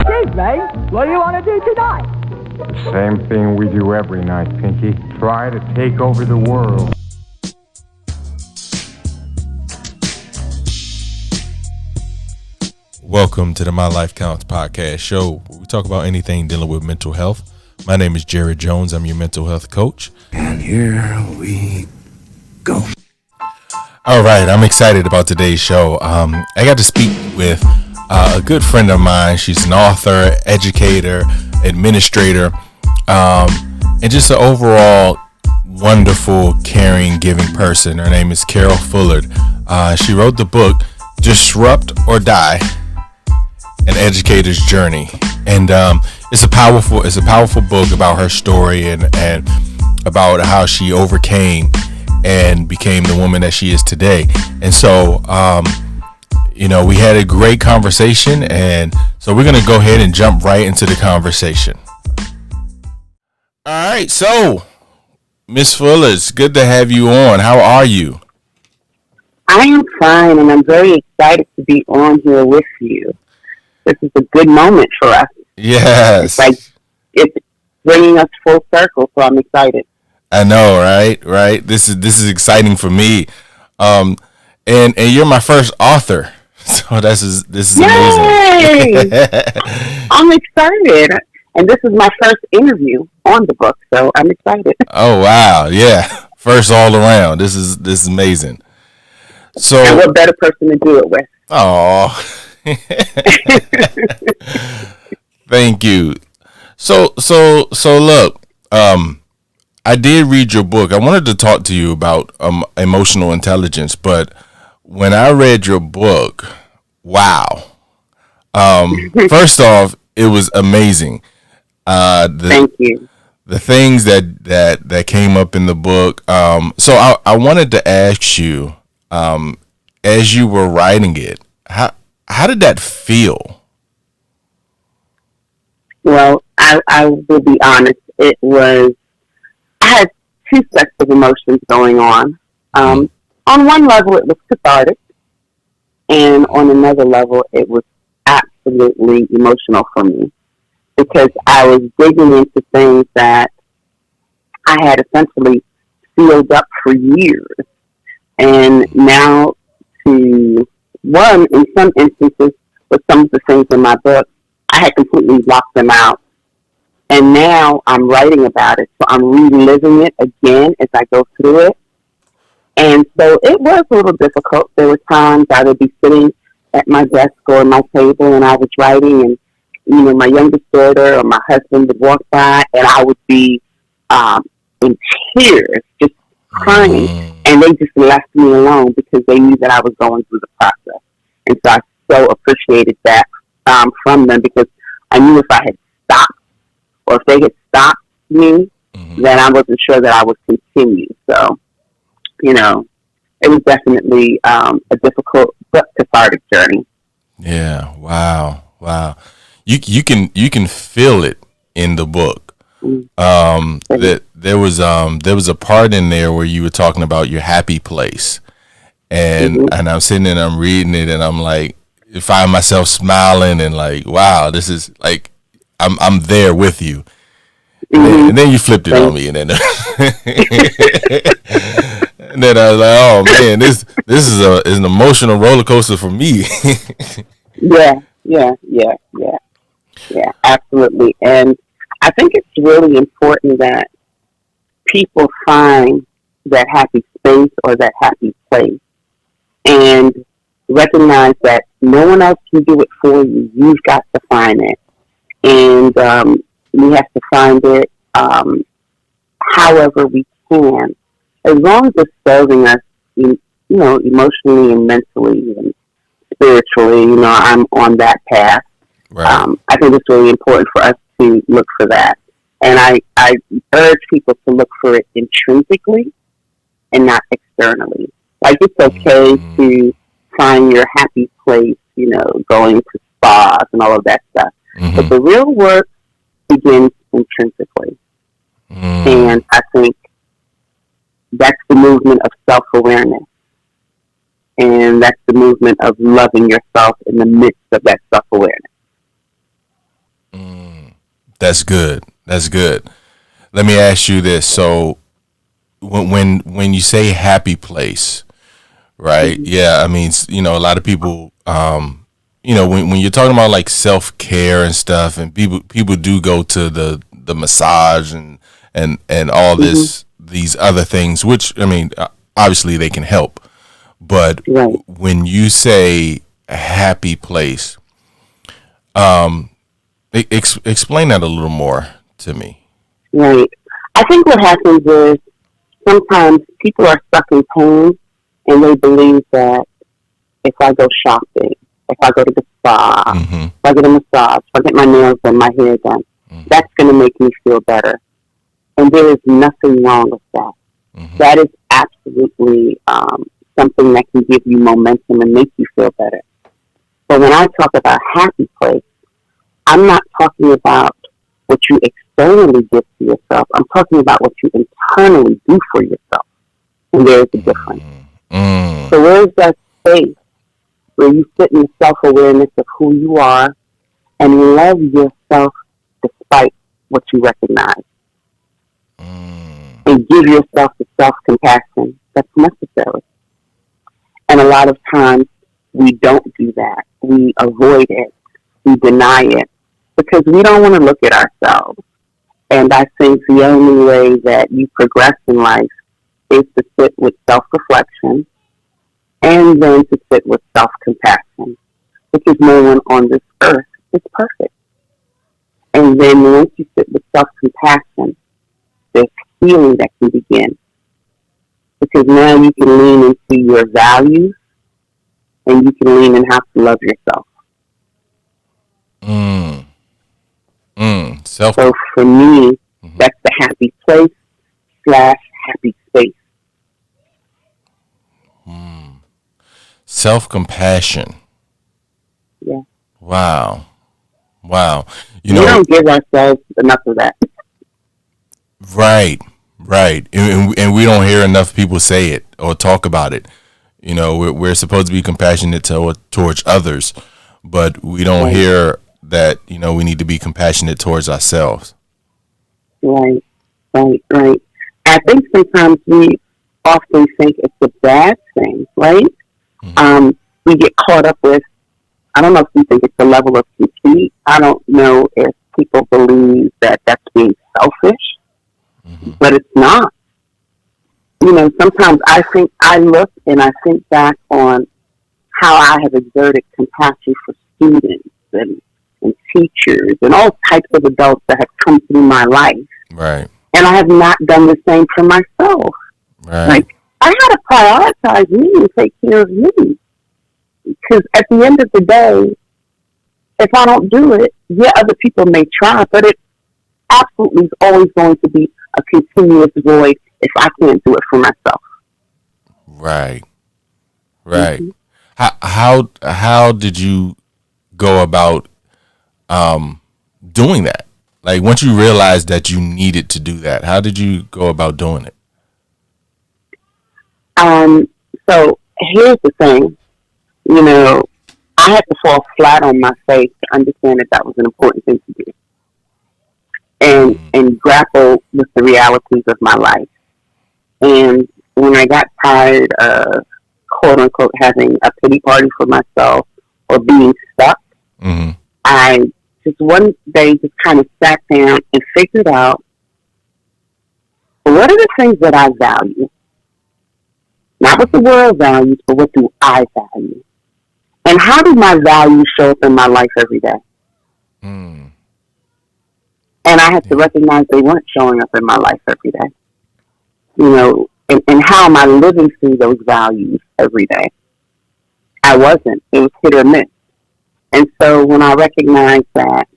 Excuse me, what do you want to do tonight? Same thing we do every night, Pinky. Try to take over the world. Welcome to the My Life Counts podcast show, where we talk about anything dealing with mental health. My name is Jared Jones. I'm your mental health coach. And here we go. All right, I'm excited about today's show. I got to speak with a good friend of mine. She's an author, educator, administrator, and just an overall wonderful, caring, giving person. Her name is Carol Fullard. She wrote the book DisruptorDie: An Educator's Journey, and it's a powerful book about her story and about how she overcame and became the woman that she is today. And so we had a great conversation, and so we're gonna go ahead and jump right into the conversation. All right, so Miss Fullard, it's good to have you on. How are you? I am fine, and I'm very excited to be on here with you. This is a good moment for us. Yes. It's bringing us full circle, so I'm excited. I know, right? This is exciting for me. And you're my first author. So this is Yay! amazing. I'm excited. And this is my first interview on the book, so I'm excited. Oh wow, yeah. First all around. This is amazing. So and what better person to do it with? Oh. Thank you. So look, I did read your book. I wanted to talk to you about emotional intelligence, but when I read your book, wow. First off, it was amazing. Thank you. The things that came up in the book. So I wanted to ask you, as you were writing it, how did that feel? Well, I will be honest. I had two sets of emotions going on. On one level, it was cathartic, and on another level, it was absolutely emotional for me, because I was digging into things that I had essentially sealed up for years. And now in some instances, with some of the things in my book, I had completely blocked them out. And now I'm writing about it, so I'm reliving it again as I go through it. And so it was a little difficult. There were times I would be sitting at my desk or my table and I was writing, and my youngest daughter or my husband would walk by and I would be in tears, just crying, and they just left me alone because they knew that I was going through the process. And so I so appreciated that from them, because I knew if I had stopped, or if they had stopped me, then I wasn't sure that I would continue. So, it was definitely a difficult but cathartic journey. Yeah. Wow. You can feel it in the book. That there was a part in there where you were talking about your happy place, and I'm sitting there and I'm reading it and I'm like, I find myself smiling and like, wow, this is like, I'm there with you. And then you flipped it on me, and then and then I was like, oh man, this is an emotional roller coaster for me. Yeah, absolutely. And I think it's really important that people find that happy space or that happy place, and recognize that no one else can do it for you. You've got to find it. And we have to find it however we can, as long as it's serving us, emotionally and mentally and spiritually. I'm on that path. Right. I think it's really important for us to look for that. And I urge people to look for it intrinsically and not externally. Like, it's okay to find your happy place, going to spas and all of that stuff. But the real work begins intrinsically. And I think that's the movement of self-awareness. And that's the movement of loving yourself in the midst of that self-awareness. That's good. That's good. Let me ask you this. So when you say happy place, right? Mm-hmm. Yeah, I mean, a lot of people, when you're talking about like self-care and stuff, and people do go to the massage and all this, these other things, which, I mean, obviously they can help. But Right. when you say happy place, explain that a little more to me. Right. I think what happens is sometimes people are stuck in pain and they believe that if I go shopping, if I go to the spa, if I get a massage, if I get my nails done, my hair done, that's going to make me feel better. And there is nothing wrong with that. That is absolutely something that can give you momentum and make you feel better. But when I talk about happy place, I'm not talking about what you externally give to yourself. I'm talking about what you internally do for yourself. And there's a difference. So where's that space where you sit in the self-awareness of who you are and love yourself despite what you recognize? And give yourself the self-compassion that's necessary. And a lot of times we don't do that. We avoid it. We deny it because we don't want to look at ourselves. And I think the only way that you progress in life is to sit with self-reflection and then to sit with self-compassion, because no one on this earth is perfect. And then once you sit with self-compassion, there's healing that can begin, because now you can lean into your values and you can lean in how to love yourself. So for me, that's the happy place / happy space. Self-compassion. Yeah. Wow. We don't give ourselves enough of that. Right. And we don't hear enough people say it or talk about it. We're supposed to be compassionate towards others, but we don't hear that, we need to be compassionate towards ourselves. Right. I think sometimes we often think it's a bad thing, right? We get caught up with, I don't know if we think it's a level of conceit. I don't know if people believe that that's being selfish, but it's not. Sometimes I look and I think back on how I have exerted compassion for students and teachers and all types of adults that have come through my life. Right. And I have not done the same for myself. Right. Like, I had to prioritize me and take care of me. Because at the end of the day, if I don't do it, other people may try, but it absolutely is always going to be a continuous void if I can't do it for myself. Right. How did you go about doing that? Like, once you realized that you needed to do that, how did you go about doing it? So here's the thing, I had to fall flat on my face to understand that was an important thing to do, and grapple with the realities of my life. And when I got tired of, quote unquote, having a pity party for myself or being stuck, I just one day just kind of sat down and figured out, what are the things that I value? Not what the world values, but what do I value? And how do my values show up in my life every day? And I had to recognize they weren't showing up in my life every day. And how am I living through those values every day? I wasn't. It was hit or miss. And so when I recognized that,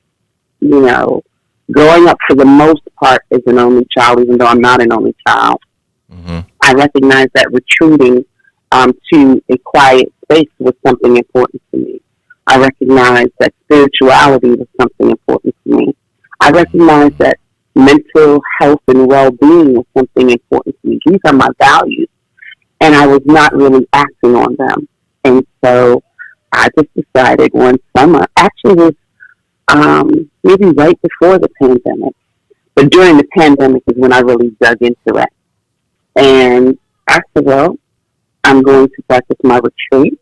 growing up for the most part as an only child, even though I'm not an only child, I recognized that retreating to a quiet space was something important to me. I recognized that spirituality was something important to me. I recognized that mental health and well-being was something important to me. These are my values. And I was not really acting on them. And so I just decided one summer, actually it was maybe right before the pandemic. But during the pandemic is when I really dug into it. And I said, well, I'm going to practice my retreat.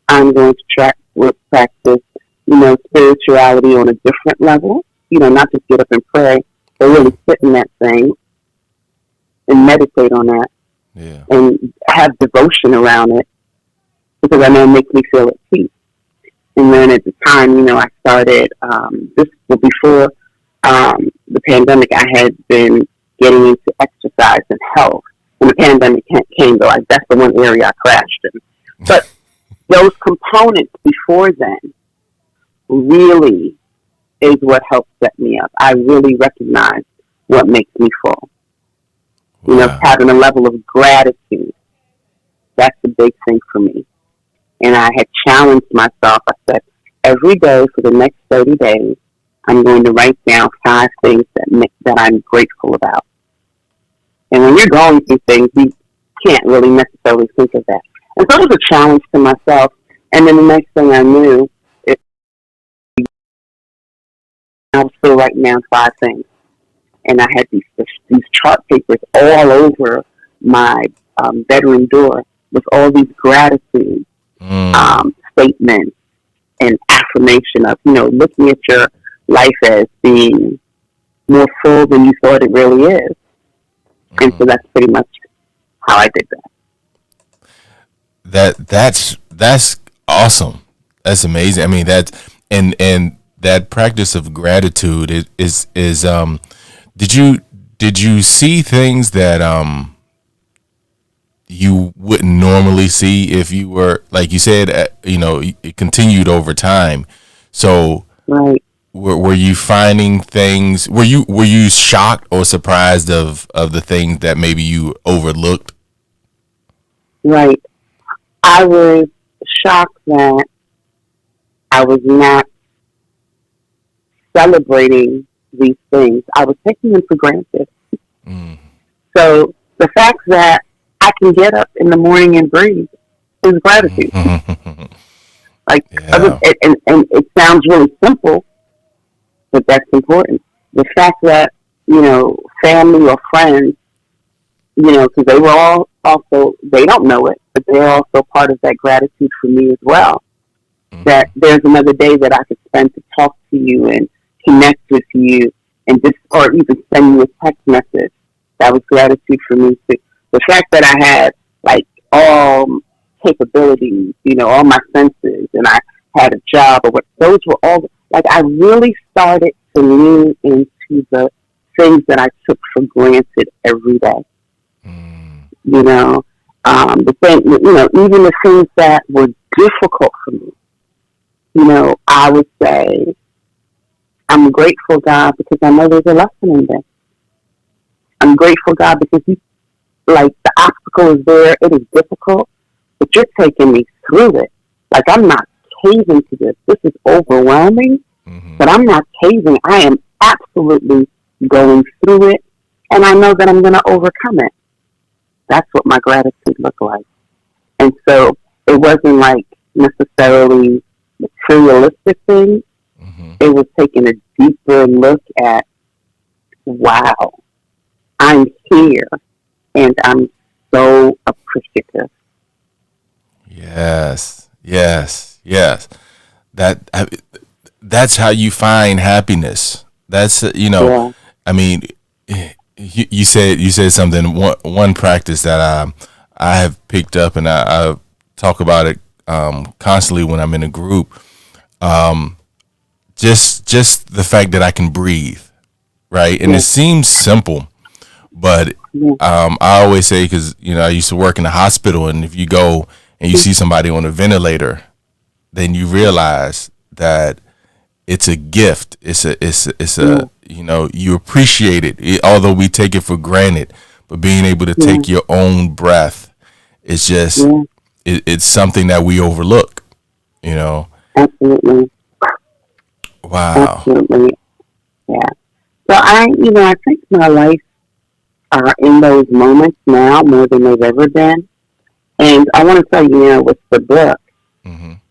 I'm going to practice, spirituality on a different level. Not just get up and pray, but really sit in that thing and meditate on that. Yeah. And have devotion around it, because I know it makes me feel at peace. And then at the time, I started, this was before the pandemic, I had been getting into exercise and health. When the pandemic came, though, that's the one area I crashed in. But those components before then really is what helped set me up. I really recognize what makes me full. Wow. Having a level of gratitude. That's the big thing for me. And I had challenged myself. I said, every day for the next 30 days, I'm going to write down 5 things that I'm grateful about. And when you're going through things, you can't really necessarily think of that. And so it was a challenge to myself. And then the next thing I knew, I was still writing down 5 things. And I had these chart papers all over my bedroom door with all these gratitude statements and affirmation of, looking at your life as being more full than you thought it really is. And so that's pretty much how I did that. That's awesome. That's amazing. I mean, and that practice of gratitude is did you see things that you wouldn't normally see if you were, like you said, it continued over time. So right. Were you finding things? Were you shocked or surprised of the things that maybe you overlooked? Right. I was shocked that I was not celebrating these things. I was taking them for granted. So the fact that I can get up in the morning and breathe is gratitude. And it sounds really simple, but that's important. The fact that, family or friends, because they were all also, they don't know it, but they're also part of that gratitude for me as well. That there's another day that I could spend to talk to you and connect with you and or even send you a text message. That was gratitude for me too. The fact that I had all capabilities, all my senses, and I had a job, or what, those were all, I really started to lean into the things that I took for granted every day. The thing, even the things that were difficult for me, I would say, I'm grateful, God, because I know there's a lesson in this. I'm grateful, God, because the obstacle is there. It is difficult, but you're taking me through it. I'm not caving to this. This is overwhelming, but I'm not caving. I am absolutely going through it, and I know that I'm going to overcome it. That's what my gratitude looked like. And so it wasn't necessarily materialistic things. It was taking a deeper look at, wow, I'm here, and I'm so appreciative. Yes. That's how you find happiness. That's Yeah. I mean, you said something. One practice that I have picked up, and I talk about it constantly when I'm in a group. Just the fact that I can breathe, right? And it seems simple, but I always say, because I used to work in a hospital, and if you go and you see somebody on a ventilator, then you realize that it's a gift. It's a you appreciate it, although we take it for granted. But being able to take your own breath, it's just it's something that we overlook. Absolutely. Wow. Absolutely. Yeah. So I think my life are in those moments now more than they've ever been. And I want to tell you, with the book,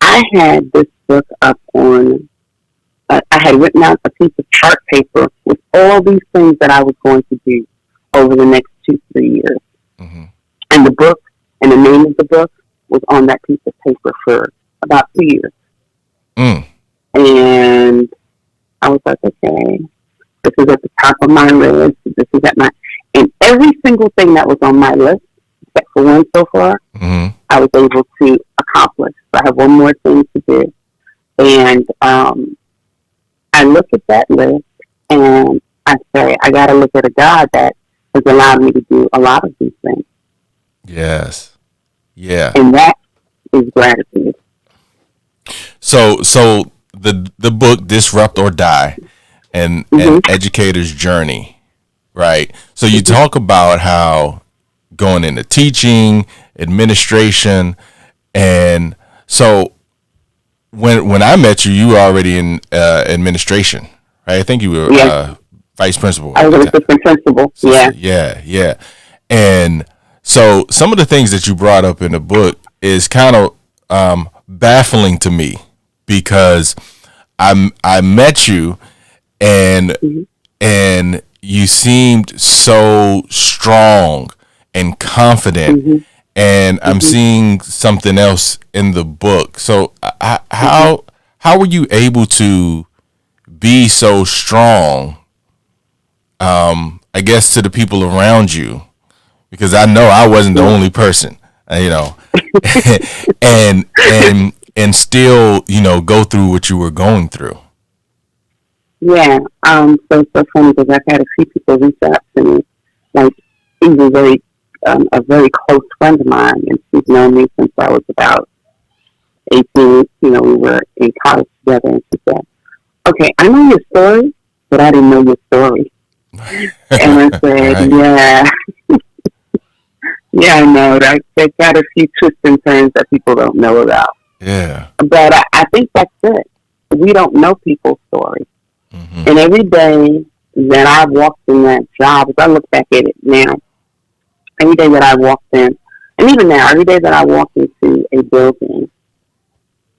I had this book up on I had written out a piece of chart paper with all these things that I was going to do over the next 2-3 years. Mm-hmm. And the book and the name of the book was on that piece of paper for about 2 years. Mm. And I was like, okay, this is at the top of my list. This is at my, and every single thing that was on my list, except for one so far, Mm-hmm. I was able to accomplish. So I have one more thing to do. And I look at that list and I say, I got to look at a God that has allowed me to do a lot of these things. Yes. Yeah. And that is gratitude. So the book Disrupt or Die and Educator's Journey, right? So you talk about how going into teaching, administration, and so when I met you, you were already in administration, right? I think you were vice principal. I was an assistant principal. Yeah. And so some of the things that you brought up in the book is kind of baffling to me because I met you and you seemed so strong and confident, and I'm seeing something else in the book. So how were you able to be so strong? I guess to the people around you, because I know I wasn't the only person, and still, go through what you were going through. Yeah. So it's so funny because I've had a few people reach out to me, like even a very close friend of mine, and she's known me since I was about 18. We were in college together, and she said, "Okay, I know your story, but I didn't know your story." And I said, "Yeah, yeah, I know. They got a few twists and turns that people don't know about." Yeah. But I think that's it. We don't know people's stories. Mm-hmm. And every day that I walked in that job, if I look back at it now, every day that I walked in, and even now, every day that I walk into a building,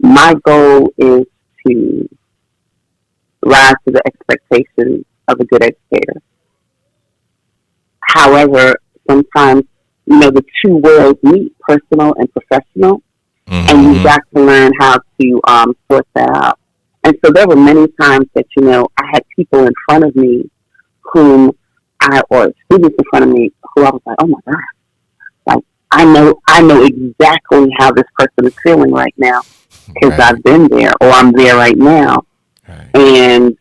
my goal is to rise to the expectations of a good educator. However, sometimes, the two worlds meet, personal and professional, and you've got to learn how to sort that out. And so there were many times that, I had people in front of me or students in front of me who I was like, oh my God, like I know exactly how this person is feeling right now because I've been there or I'm there right now. Right. And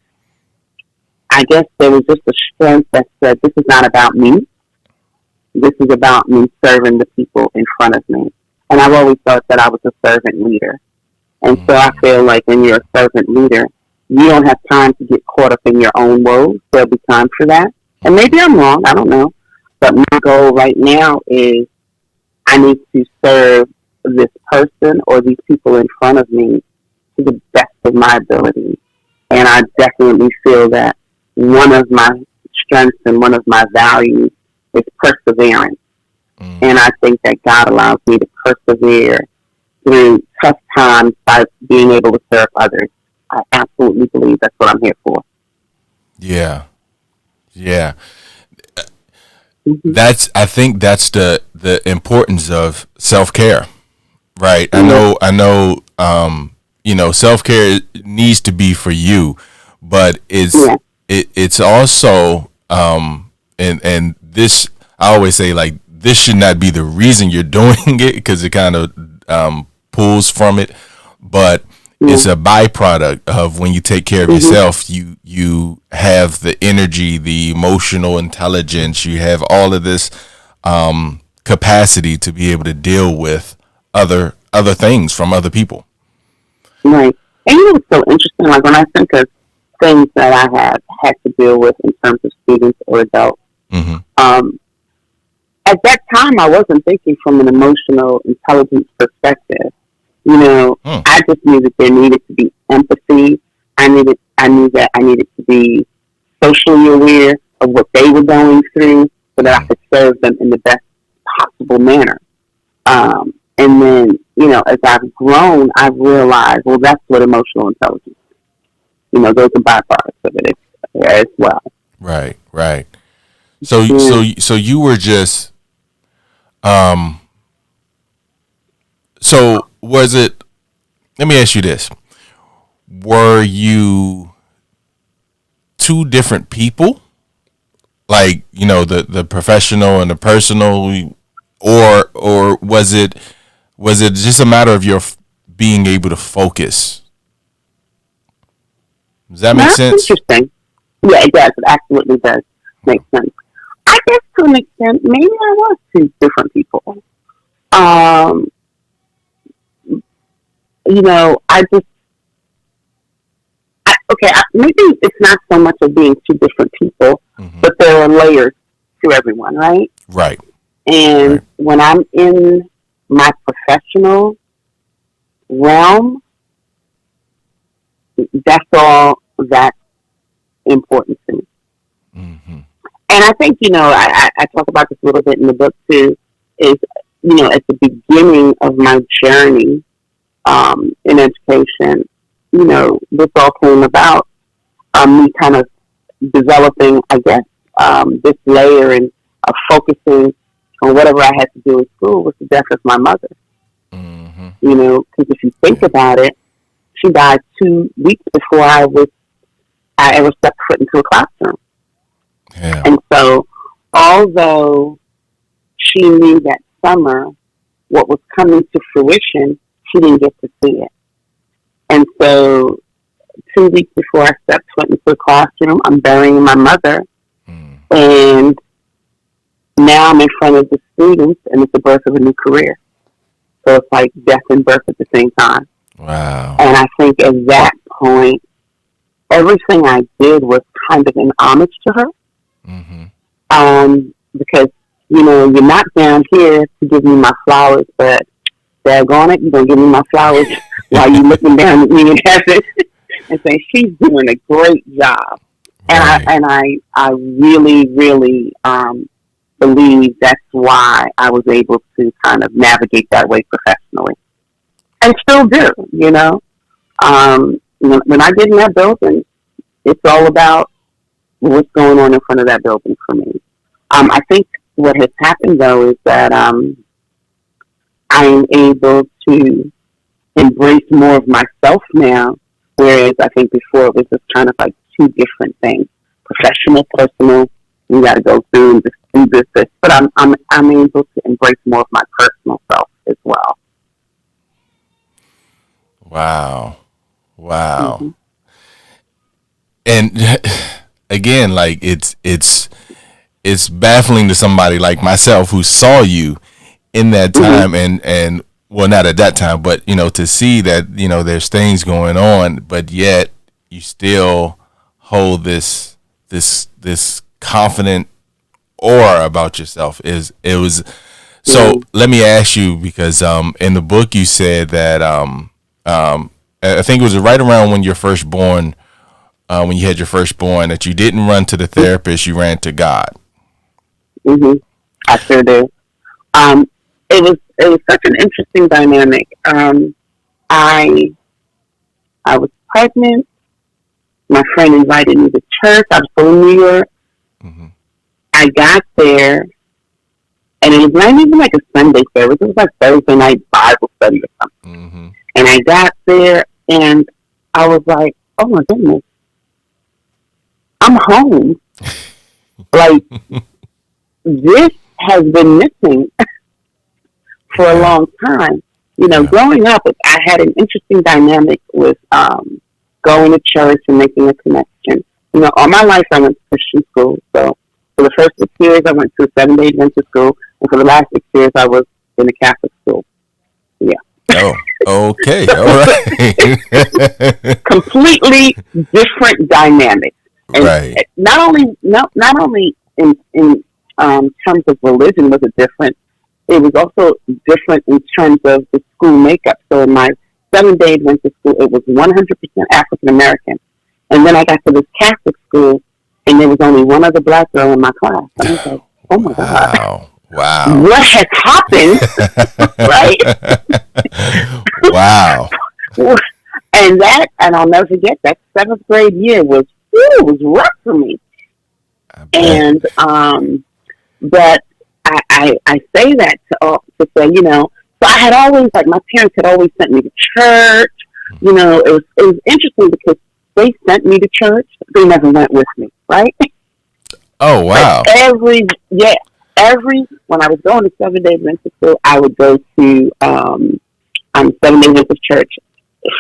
I guess there was just a strength that said, this is not about me. This is about me serving the people in front of me. And I've always thought that I was a servant leader. And so I feel like when you're a servant leader, you don't have time to get caught up in your own woes. There'll be time for that. And maybe I'm wrong. I don't know. But my goal right now is I need to serve this person or these people in front of me to the best of my ability. And I definitely feel that one of my strengths and one of my values is perseverance. And I think that God allows me to persevere through tough times by being able to serve others. I absolutely believe that's what I'm here for. Yeah. I think that's the importance of self-care, right? I know, self-care needs to be for you, but it's also, and this, I always say, like, this should not be the reason you're doing it because it kind of pulls from it, but it's a byproduct of when you take care of yourself. You have the energy, the emotional intelligence, you have all of this capacity to be able to deal with other things from other people. Right. And it's so interesting, like when I think of things that I have had to deal with in terms of students or adults, at that time, I wasn't thinking from an emotional intelligence perspective. I just knew that there needed to be empathy. I knew that I needed to be socially aware of what they were going through so that I could serve them in the best possible manner. And then, as I've grown, I've realized, well, that's what emotional intelligence is. those are byproducts of it as well. Right. So you were just, so was it, let me ask you this. Were you two different people? Like, the professional and the personal, or was it just a matter of your being able to focus? Does that make sense? Interesting. Yeah, it does. It absolutely does make sense. I guess to an extent, maybe I was two different people. Maybe it's not so much of being two different people, but there are layers to everyone, right? Right. And when I'm in my professional realm, that's all that's important to me. And I think, I talk about this a little bit in the book too, is, at the beginning of my journey in education, this all came about me kind of developing, I guess, this layer and focusing on whatever I had to do in school with the death of my mother. Because if you think about it, she died 2 weeks before I ever stepped foot into a classroom. Yeah. And so, although she knew that summer what was coming to fruition, she didn't get to see it. And so, 2 weeks before I stepped foot into the classroom, I'm burying my mother. And now I'm in front of the students, and it's the birth of a new career. So it's like death and birth at the same time. Wow. And I think at that point, everything I did was kind of an homage to her. Because, you're not down here to give me my flowers, but daggone it, you're going to give me my flowers while you're looking down at me in heaven and say, she's doing a great job. Right. And I really, really believe that's why I was able to kind of navigate that way professionally. And still do, when I get in that building, it's all about what's going on in front of that building for me. I think what has happened, though, is that I am able to embrace more of myself now, whereas I think before it was just kind of like two different things: professional, personal. We got to go through and just do this. But I'm able to embrace more of my personal self as well. Wow. And again, like it's baffling to somebody like myself who saw you in that time and well, not at that time, but to see that there's things going on, but yet you still hold this confident aura about yourself. So let me ask you, because in the book you said that I think it was right around when you're first born, when you had your firstborn, that you didn't run to the therapist, you ran to God. I sure did. It was such an interesting dynamic. I was pregnant. My friend invited me to church. I was still in New York. I got there, and it was not even like a Sunday service. It was like Thursday night Bible study or something. And I got there, and I was like, oh my goodness, I'm home. Like, this has been missing for a long time. Growing up, I had an interesting dynamic with going to church and making a connection. All my life I went to Christian school. So for the first 6 years, I went to a 7-day Adventist school. And for the last 6 years, I was in a Catholic school. Yeah. Oh, okay. All right. Completely different dynamics. And right. Not only in terms of religion was it different, it was also different in terms of the school makeup. So in my 7-day Adventist school, it was 100% African American. And then I got to this Catholic school, and there was only one other black girl in my class. And I was like, oh my God. Wow. What has happened? Right? Wow. And I'll never forget, that 7th grade year was rough for me. And, but I say that to say, so I had always, like, my parents had always sent me to church. It was interesting because they sent me to church. They never went with me, right? Oh, wow. Like when I was going to 7-day Adventist school, I would go to 7-day Adventist church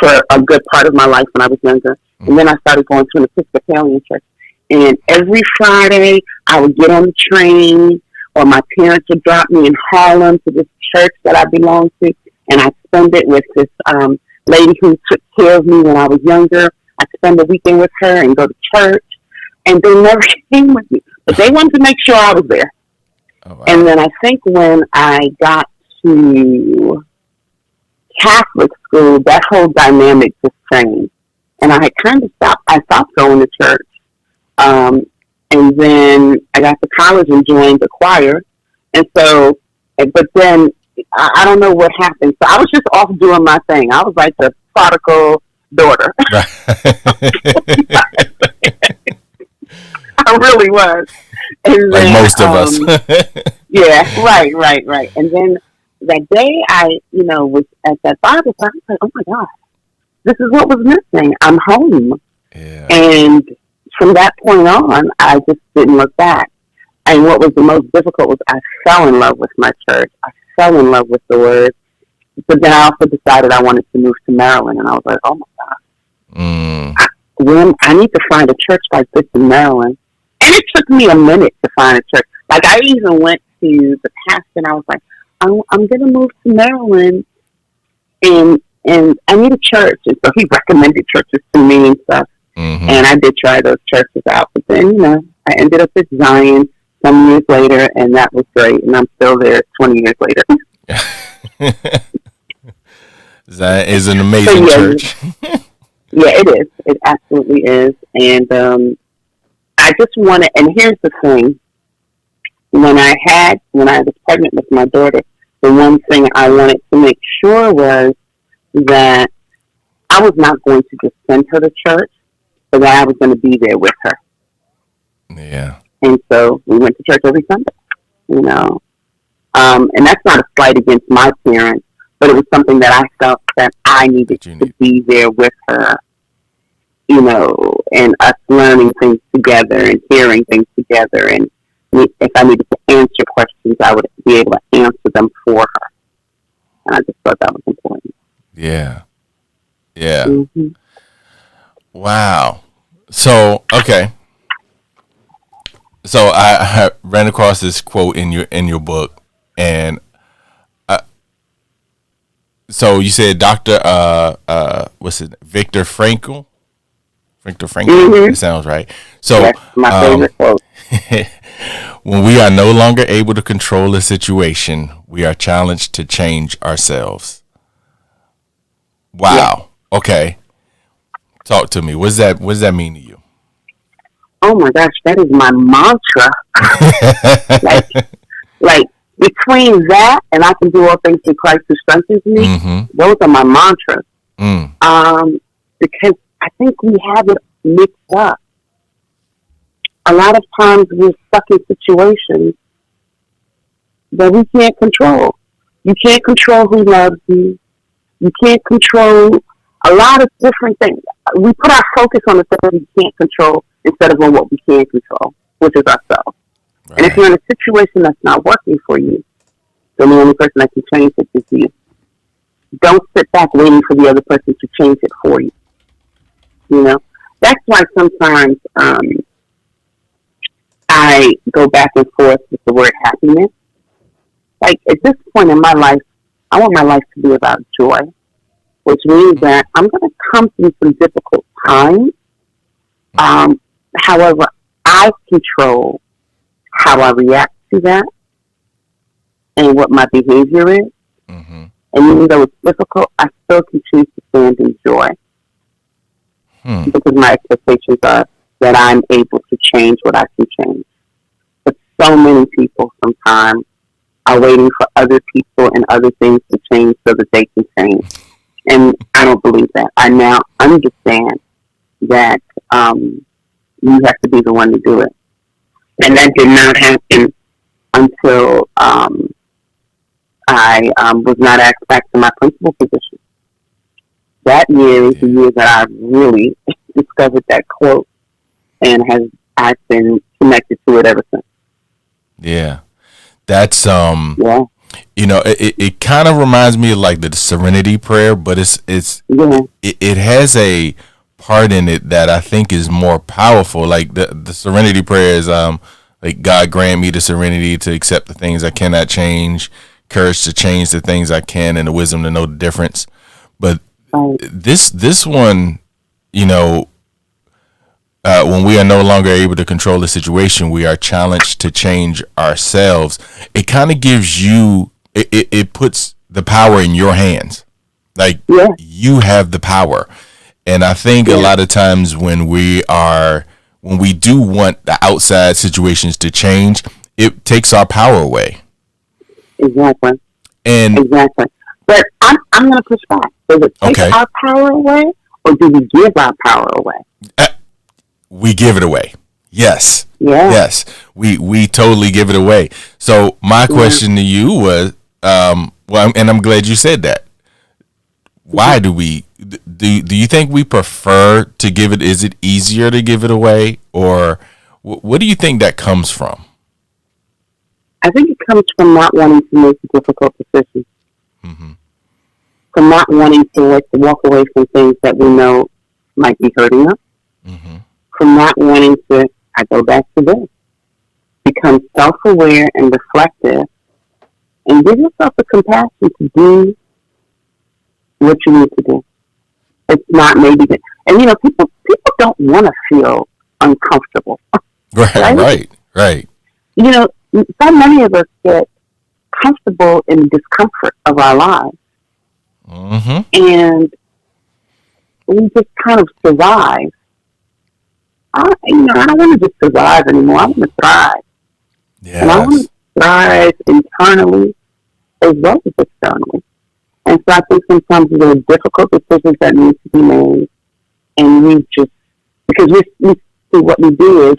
for a good part of my life when I was younger. And then I started going to an Episcopalian church. And every Friday, I would get on the train, or my parents would drop me in Harlem to this church that I belonged to, and I'd spend it with this lady who took care of me when I was younger. I'd spend the weekend with her and go to church, and they never came with me. But they wanted to make sure I was there. Oh, wow. And then I think when I got to Catholic school, that whole dynamic just changed. And I had kind of stopped going to church. And then I got to college and joined the choir. And so, but then I don't know what happened. So I was just off doing my thing. I was like the prodigal daughter. I really was. And like then, most of us. Yeah, right. And then that day I, was at that Bible class, I was like, oh my God, this is what was missing. I'm home. Yeah. And from that point on, I just didn't look back. And what was the most difficult was I fell in love with my church. I fell in love with the Word. But then I also decided I wanted to move to Maryland. And I was like, oh my God. I need to find a church like this in Maryland. And it took me a minute to find a church. Like, I even went to the pastor and I was like, I'm going to move to Maryland and I need a church. And so he recommended churches to me and stuff. Mm-hmm. And I did try those churches out. But then, I ended up at Zion some years later, and that was great. And I'm still there 20 years later. Zion is an amazing church. Yeah, it is. It absolutely is. And I just want to, and here's the thing. When I was pregnant with my daughter, the one thing I wanted to make sure was that I was not going to just send her to church, but that I was going to be there with her. Yeah. And so we went to church every Sunday, and that's not a slight against my parents, but it was something that I felt that I needed to be there with her, and us learning things together and hearing things together. And if I needed to answer questions, I would be able to answer them for her. And I just thought that was important. Yeah. Yeah. Mm-hmm. Wow. So, okay. So I ran across this quote in your book, and so you said Dr. Viktor Frankl? Viktor Frankl? Mm-hmm. It sounds right. So that's my favorite quote. When we are no longer able to control a situation, we are challenged to change ourselves. Wow. Yeah. Okay. Talk to me. What does that mean to you? Oh my gosh, that is my mantra. like between that and I can do all things through Christ who strengthens me, mm-hmm. those are my mantras. Because I think we have it mixed up. A lot of times we're stuck in situations that we can't control. You can't control who loves you. You can't control a lot of different things. We put our focus on the things we can't control instead of on what we can control, which is ourselves. Right. And if you're in a situation that's not working for you, then the only person that can change it is you. Don't sit back waiting for the other person to change it for you. That's why sometimes I go back and forth with the word happiness. Like, at this point in my life, I want my life to be about joy, which means that I'm going to come through some difficult times. However, I control how I react to that and what my behavior is. Mm-hmm. And even though it's difficult, I still can choose to stand in joy. Because my expectations are that I'm able to change what I can change. But so many people sometimes are waiting for other people and other things to change so that they can change. And I don't believe that. I now understand that you have to be the one to do it. And that did not happen until I was not asked back to my principal position. That year is the year that I really discovered that quote, and I've been connected to it ever since. Yeah, that's you know, it kind of reminds me of like the Serenity Prayer, but it has a part in it that I think is more powerful. Like the Serenity Prayer is like, God grant me the serenity to accept the things I cannot change, courage to change the things I can, and the wisdom to know the difference. But this one, you know, when we are no longer able to control the situation, we are challenged to change ourselves. It kind of gives you, it puts the power in your hands. Like, you have the power. And I think a lot of times when we do want the outside situations to change, it takes our power away. Exactly. Exactly. But I'm going to push back. Does it take our power away, or do we give our power away? We give it away. Yes. Yeah. Yes. We totally give it away. So my question to you was, well, and I'm glad you said that. Why do you think we prefer to give it? Is it easier to give it away, or what do you think that comes from? I think it comes from not wanting to make difficult decisions. Mm-hmm. From not wanting to walk away from things that we know might be hurting us. Mm-hmm. From not wanting to, I go back to this, become self-aware and reflective, and give yourself the compassion to do what you need to do. It's not maybe that, and you know, people don't want to feel uncomfortable. Right. You know, so many of us get comfortable in the discomfort of our lives, and we just kind of survive. I don't want to just survive anymore. I want to thrive. Yes. And I want to thrive internally as well as externally. And so I think sometimes there are difficult decisions that need to be made. And we just, because we see what we do is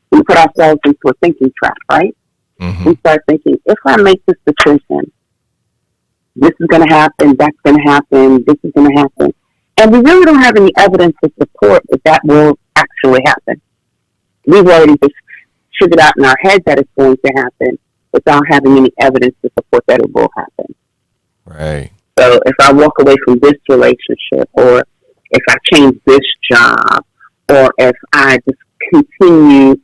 we put ourselves into a thinking trap, right? Mm-hmm. We start thinking, if I make this decision, this is going to happen, that's going to happen, this is going to happen. And we really don't have any evidence to support that will actually happen. We've already just figured out in our head that it's going to happen without having any evidence to support that it will happen. Right. So if I walk away from this relationship, or if I change this job, or if I just continue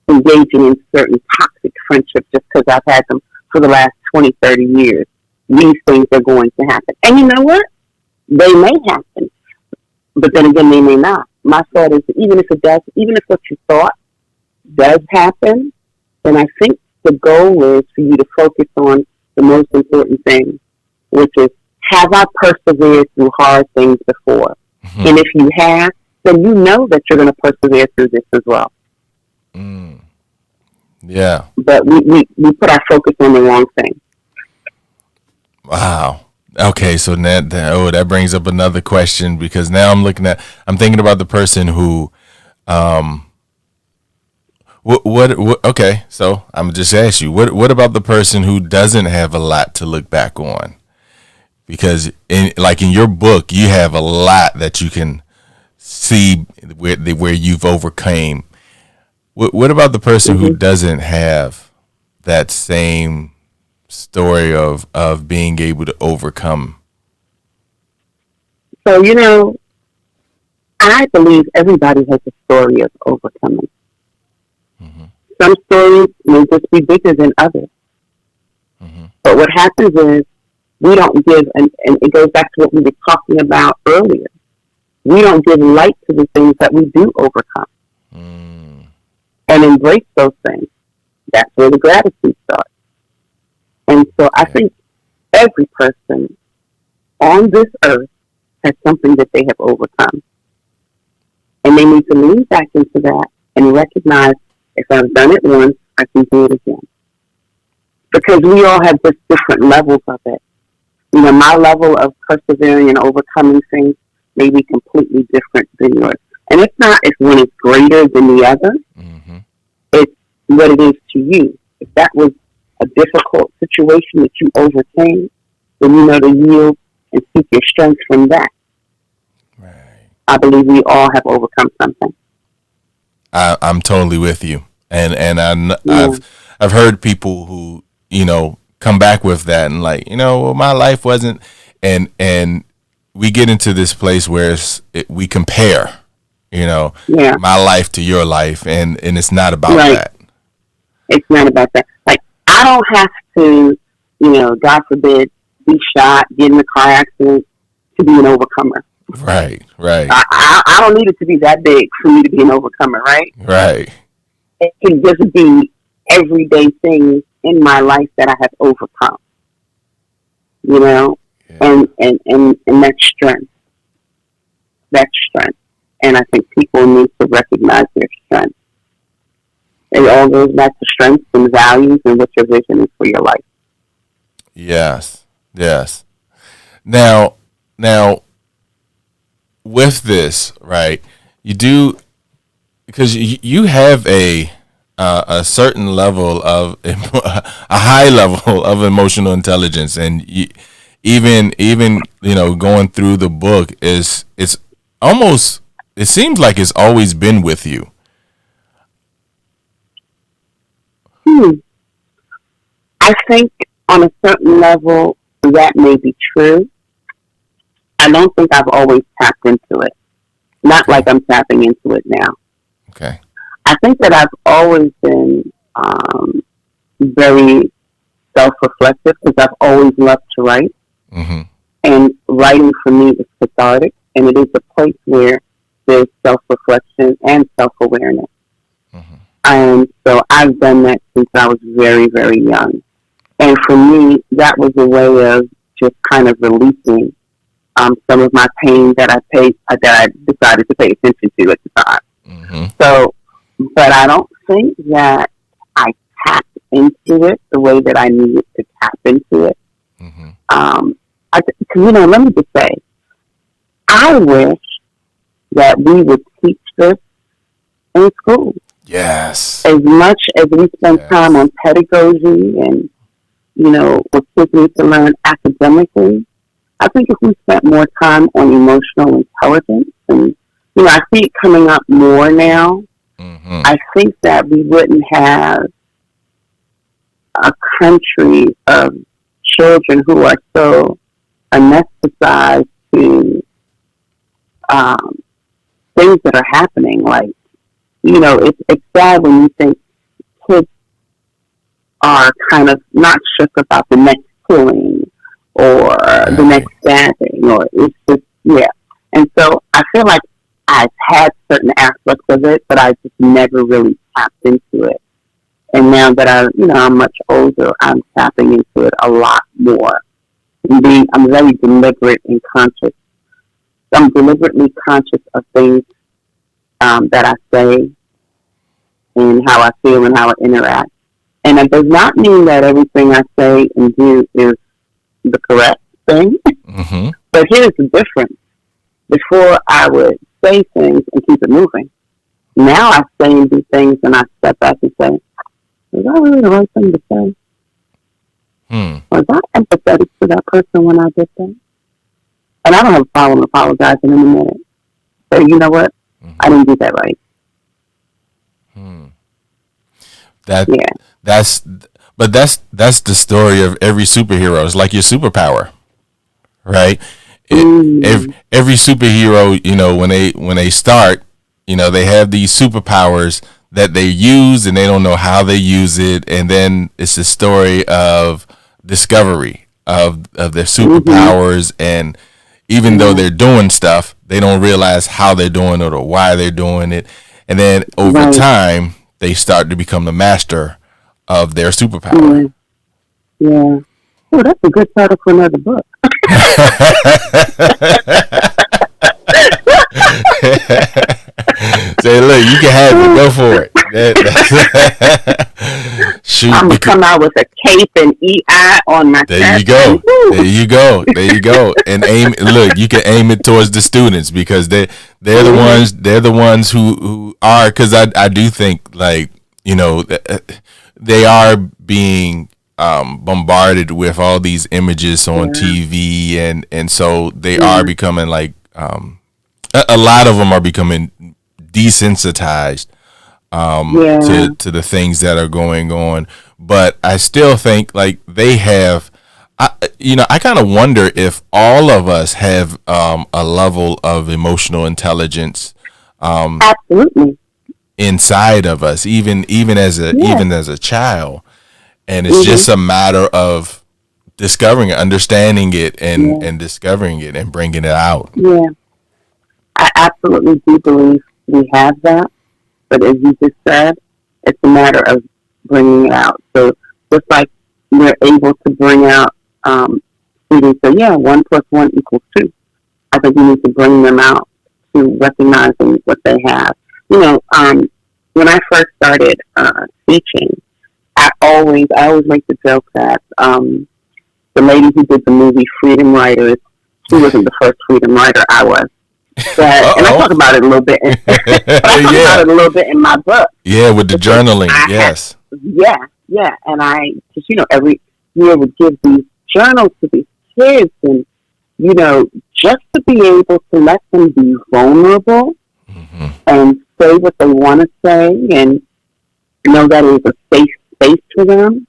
engaging in certain toxic friendships just because I've had them for the last 20, 30 years, these things are going to happen. And you know what? They may happen, but then again, they may not. My thought is, even if it does, even if what you thought does happen, then I think the goal is for you to focus on the most important thing, which is, have I persevered through hard things before? Mm-hmm. And if you have, then you know that you're going to persevere through this as well. Yeah. But we put our focus on the wrong thing. Wow. Okay, so that brings up another question, because now I'm thinking about the person who, okay, so I'm just ask you, what about the person who doesn't have a lot to look back on? Because in your book, you have a lot that you can see where you've overcame. What about the person who doesn't have that same story of being able to overcome? So, I believe everybody has a story of overcoming. Mm-hmm. Some stories may just be bigger than others. Mm-hmm. But what happens is we don't give, and it goes back to what we were talking about earlier, we don't give light to the things that we do overcome. And embrace those things. That's where the gratitude starts. And so I think every person on this earth has something that they have overcome. And they need to lean back into that and recognize, if I've done it once, I can do it again. Because we all have just different levels of it. my level of persevering and overcoming things may be completely different than yours. And it's not if one is greater than the other. Mm-hmm. It's what it is to you. If that was a difficult situation that you overcame, then you know to yield and seek your strength from that. Right. I believe we all have overcome something. I'm totally with you, and Yeah. I've heard people who come back with that and like well, my life wasn't, and we get into this place where we compare, Yeah. my life to your life, and it's not about Right. that. It's not about that. Like, I don't have to, God forbid, be shot, get in a car accident to be an overcomer. Right. I don't need it to be that big for me to be an overcomer, right? Right. It can just be everyday things in my life that I have overcome, Yeah. and that's strength. That's strength. And I think people need to recognize their strength. It all goes back to strengths and values and what your vision is for your life. Yes. Now, with this, right? You do, because you have a certain level of a high level of emotional intelligence, and even going through the book it's almost, it seems like it's always been with you. I think on a certain level that may be true. I don't think I've always tapped into it. Not like I'm tapping into it now. Okay. I think that I've always been very self-reflective because I've always loved to write. Mm-hmm. And writing for me is cathartic, and it is a place where there's self-reflection and self-awareness. Mm-hmm. And so I've done that since I was very, very young. And for me, that was a way of just kind of releasing some of my pain that I decided to pay attention to at the time. Mm-hmm. So, but I don't think that I tapped into it the way that I needed to tap into it. Mm-hmm. Let me just say, I wish that we would teach this in school. Yes. As much as we spend time on pedagogy and, what kids need to learn academically, I think if we spent more time on emotional intelligence, and, I see it coming up more now, Mm-hmm. I think that we wouldn't have a country of children who are so anesthetized to things that are happening. Like, it's sad when you think kids are kind of not shook about the next killing or the next stabbing, or it's just, yeah. And so I feel like I've had certain aspects of it, but I just never really tapped into it. And now that I'm much older, I'm tapping into it a lot more. I'm very deliberate and conscious. I'm deliberately conscious of things that I say and how I feel and how I interact. And it does not mean that everything I say and do is the correct thing. Mm-hmm. But here's the difference. Before I would say things and keep it moving. Now I say and do things and I step back and say, is that really the right thing to say? Was I empathetic to that person when I did that? And I don't have a problem apologizing in a minute. So you know what? Mm-hmm. I didn't do that right. That's the story of every superhero. It's like your superpower, right? Every superhero, when they start, they have these superpowers that they use and they don't know how they use it, and then it's the story of discovery of their superpowers, and even though they're doing stuff, they don't realize how they're doing it or why they're doing it, and then over time they start to become the master of their superpower. Yeah. Oh, that's a good title for another book. Say, look, you can have it. Go for it. shoot. I'm gonna come out with a cape and EI on my There chest. you go. There you go. There you go. And aim. Look, you can aim it towards the students because they're the ones. They're the ones who are. Because I do think, like, you know, they are being bombarded with all these images on TV, and so they are becoming like a lot of them are becoming desensitized to the things that are going on. But I still think like they have, I kind of wonder if all of us have a level of emotional intelligence Absolutely. inside of us, even as a child, and it's just a matter of discovering it, understanding it, and discovering it and bringing it out. Yeah, I absolutely do believe we have that, but as you just said, it's a matter of bringing it out. So just like we're able to bring out students say, 1 + 1 = 2. I think we need to bring them out to recognizing what they have. You know, when I first started teaching, I always make the joke that the lady who did the movie Freedom Writers, she wasn't the first freedom writer, I was. But, and I talk about it a little bit. About it a little bit in my book. Yeah, with the journaling. Yes. And I just, every year would give these journals to these kids, and just to be able to let them be vulnerable and say what they want to say, and know that it is a safe space for them.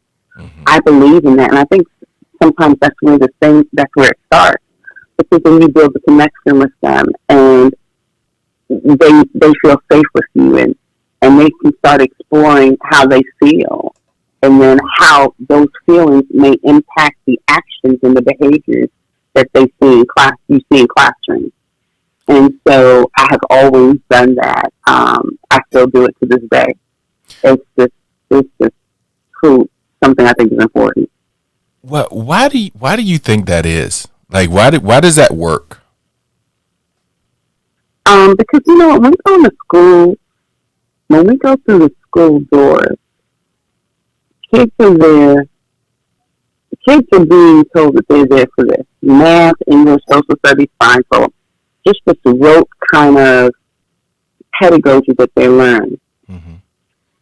I believe in that, and I think sometimes that's where it starts. Because then you build a connection with them, and they feel safe with you, and they can start exploring how they feel, and then how those feelings may impact the actions and the behaviors that they see in class. You see in classrooms, and so I have always done that. I still do it to this day. It's just something I think is important. Why do you think that is? Like, why does that work? Because when we go to school, when we go through the school doors, kids are there. Kids are being told that they're there for this: math, English, social studies, science, so just this rote kind of pedagogy that they learn.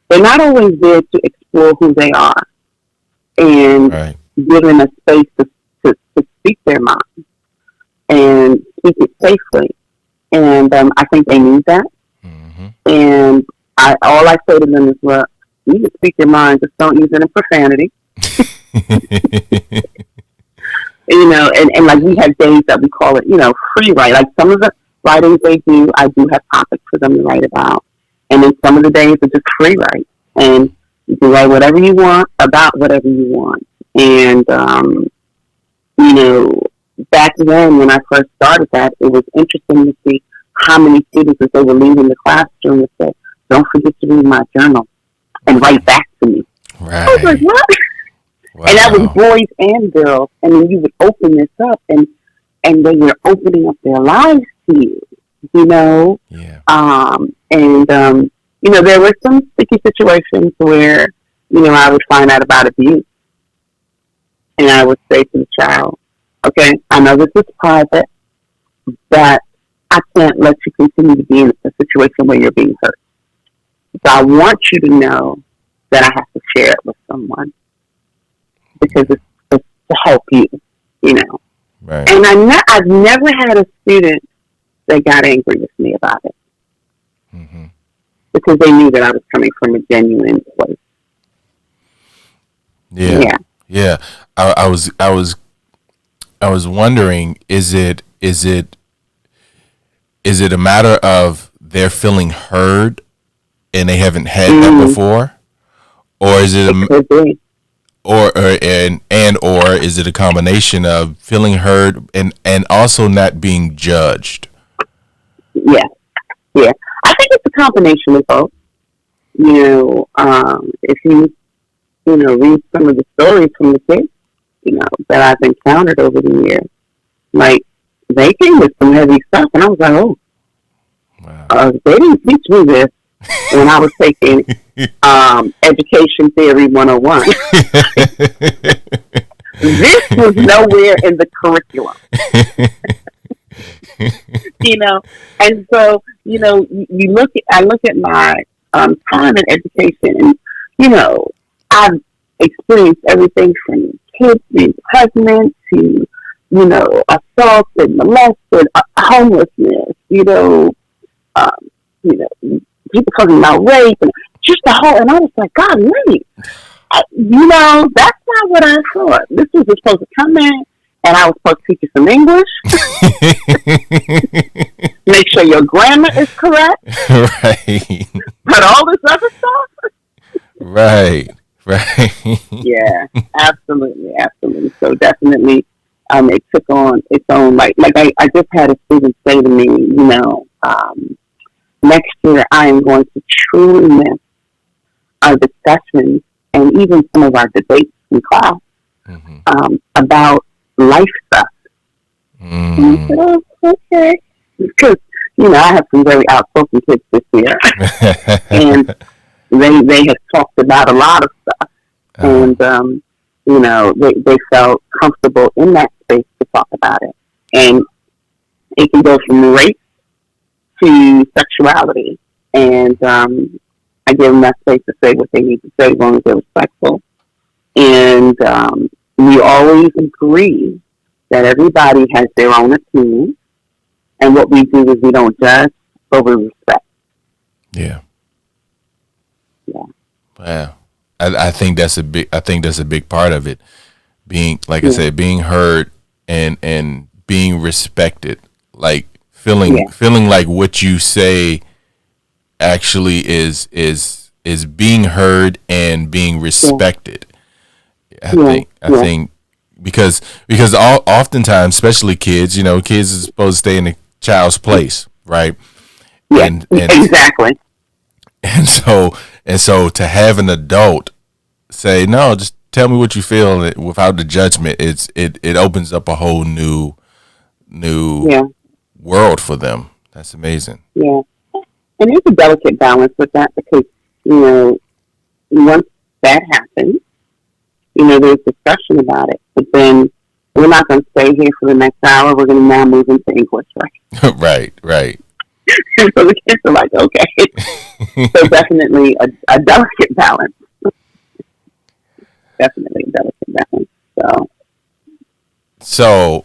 They're not always there to explore who they are and given a space to speak their mind and speak it safely. And I think they need that. And all I say to them is, well, you can speak your mind, just don't use it in profanity. And like we have days that we call it, free write. Like some of the writings they do, I do have topics for them to write about. And then some of the days are just free write. And you can write whatever you want about whatever you want. And, back then when I first started that, it was interesting to see how many students, as they were leaving the classroom, would say, don't forget to read my journal and write back to me. Right. I was like, what? Wow. And that was boys and girls. And then you would open this up, and then you're opening up their lives to you, Yeah. There were some sticky situations where, I would find out about abuse. And I would say to the child, okay, I know this is private, but I can't let you continue to be in a situation where you're being hurt. So I want you to know that I have to share it with someone because it's to help you, Right. And I've never had a student that got angry with me about it because they knew that I was coming from a genuine place. Yeah. I was wondering, is it a matter of they're feeling heard and they haven't had that before, or is it or is it a combination of feeling heard and also not being judged? Yeah. I think it's a combination of both. If you read some of the stories from the kids, that I've encountered over the years, like they came with some heavy stuff, and I was like, oh, wow. They didn't teach me this. when I was taking Education Theory 101. This was nowhere in the curriculum. And so, I look at my time in education, and, I've experienced everything from kids being pregnant to, assaulted, molested, homelessness, people talking about rape, and just the whole, and I was like, God, wait, that's not what I thought. This was just supposed to come in, and I was supposed to teach you some English, make sure your grammar is correct, right? But all this other stuff, right. Yeah, absolutely. So definitely, it took on its own. Like I just had a student say to me, next year I am going to truly miss our discussions and even some of our debates in class about life stuff. And I said, oh, okay. Because, I have some very outspoken kids this year. And they have talked about a lot of stuff. And, they felt comfortable in that space to talk about it. And it can go from race to sexuality. And I give them that space to say what they need to say as long as they're respectful. And we always agree that everybody has their own opinion. And what we do is we don't judge, but we respect. Yeah. Wow. I think that's a big part of it. Being, like I said, being heard and being respected. Like feeling like what you say actually is being heard and being respected. I think because oftentimes, especially kids, kids are supposed to stay in the child's place, right? Yeah, and exactly. And so to have an adult say, no, just tell me what you feel without the judgment, it opens up a whole new world for them. That's amazing. Yeah. And there's a delicate balance with that because, once that happens, there's discussion about it. But then we're not going to stay here for the next hour. We're going to now move into English, right? Right. And so the kids are like, okay. So definitely a delicate balance. Definitely a delicate balance. So,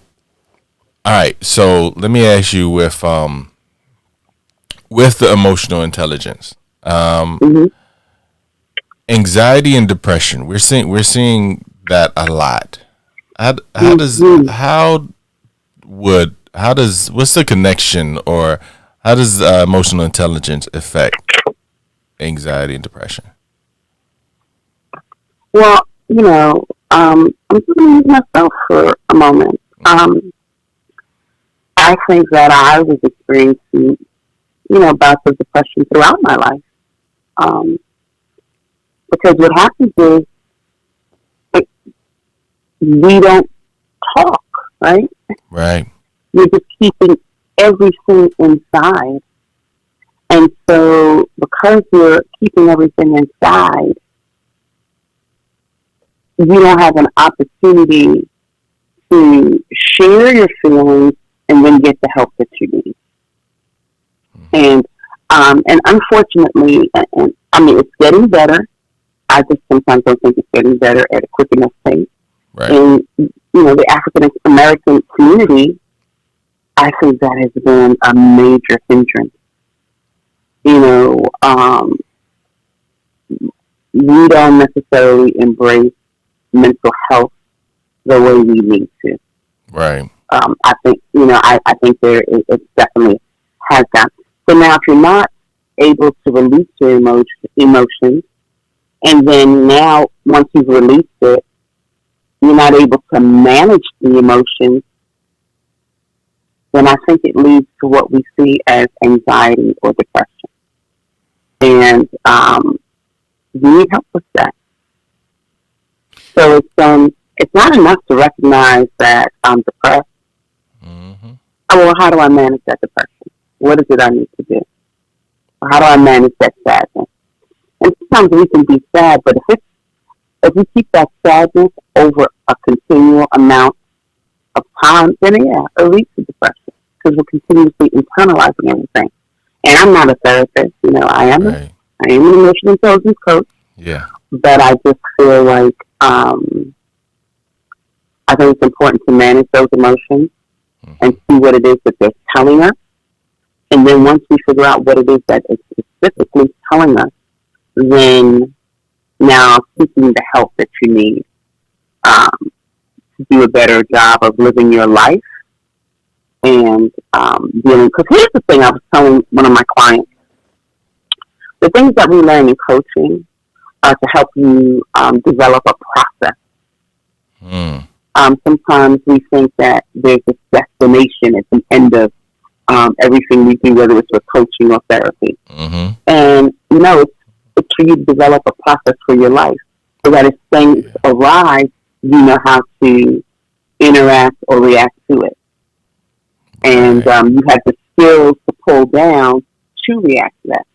all right. So let me ask you with the emotional intelligence, anxiety and depression. We're seeing that a lot. What's the connection, or how does emotional intelligence affect anxiety and depression? Well, I'm going to use myself for a moment. I think that I was experiencing, bouts of depression throughout my life. Because what happens is we don't talk, right? Right. We're just keeping everything inside. And so because we're keeping everything inside, you don't have an opportunity to share your feelings and then get the help that you need. And unfortunately, it's getting better. I just sometimes don't think it's getting better at a quick enough pace. Right. And, the African American community, I think that has been a major hindrance. We don't necessarily embrace mental health the way we need to. Right. I think, I think it definitely has that. So now if you're not able to release your emotions, and then now once you've released it, you're not able to manage the emotions, then I think it leads to what we see as anxiety or depression. And we need help with that. So it's not enough to recognize that I'm depressed. Mm-hmm. Well, how do I manage that depression? What is it I need to do? How do I manage that sadness? And sometimes we can be sad, but if we keep that sadness over a continual amount of time, then it leads to depression because we're continuously internalizing everything. And I'm not a therapist, I am an emotional intelligence coach. Yeah. But I just feel like I think it's important to manage those emotions and see what it is that they're telling us. And then once we figure out what it is that it's specifically telling us, then now seeking the help that you need to do a better job of living your life and dealing. Because here's the thing I was telling one of my clients. The things that we learn in coaching are to help you develop a process. Sometimes we think that there's a destination at the end of everything we do, whether it's with coaching or therapy. And, it's for you to develop a process for your life so that if things arise, you know how to interact or react to it. And you have the skills to pull down to react to that.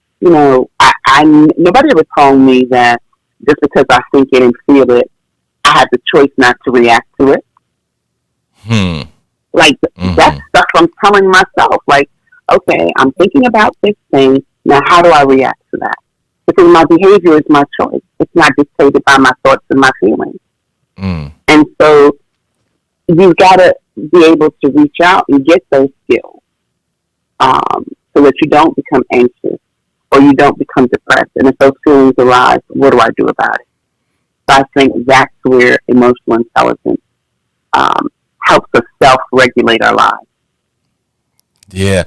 Nobody ever told me that just because I think it and feel it, I have the choice not to react to it. Like, that's stuff I'm telling myself. Like, okay, I'm thinking about this thing. Now, how do I react to that? Because my behavior is my choice. It's not dictated by my thoughts and my feelings. And so you've got to be able to reach out and get those skills so that you don't become anxious or you don't become depressed. And if those feelings arise, what do I do about it? So I think that's where emotional intelligence helps us self-regulate our lives. Yeah.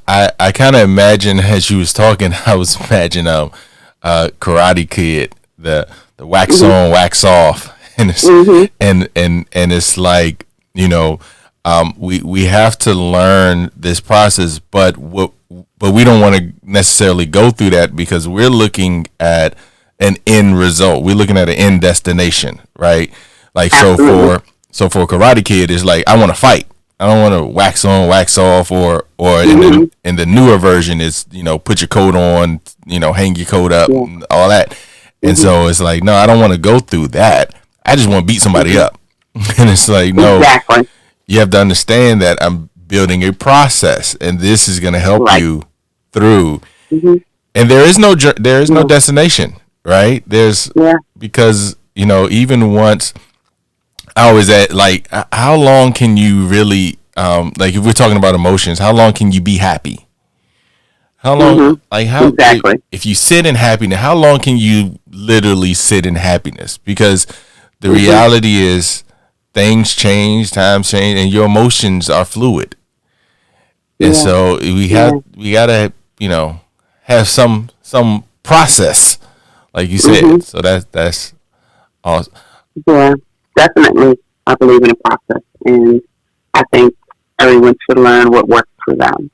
I kind of imagine as you was talking, I was imagining Karate Kid, the wax on, wax off. And it's, and it's like, we have to learn this process, but we don't want to necessarily go through that because we're looking at an end result. We're looking at an end destination, right? Like, Absolutely. so for Karate Kid, it's like, I want to fight. I don't want to wax on, wax off, or in the newer version is, put your coat on, hang your coat up, and all that. And so it's like, no, I don't want to go through that. I just want to beat somebody up. And it's like, no, exactly. You have to understand that I'm building a process, and this is going to help you through. And there is no destination, right? Because, even once I was at, like, how long can you really, like, if we're talking about emotions, how long can you be happy? How long, exactly. If you sit in happiness, how long can you literally sit in happiness? Because the reality is things change, times change, and your emotions are fluid. And so we gotta, have some process, like you said. So that's awesome. Yeah, definitely. I believe in a process, and I think everyone should learn what works for them.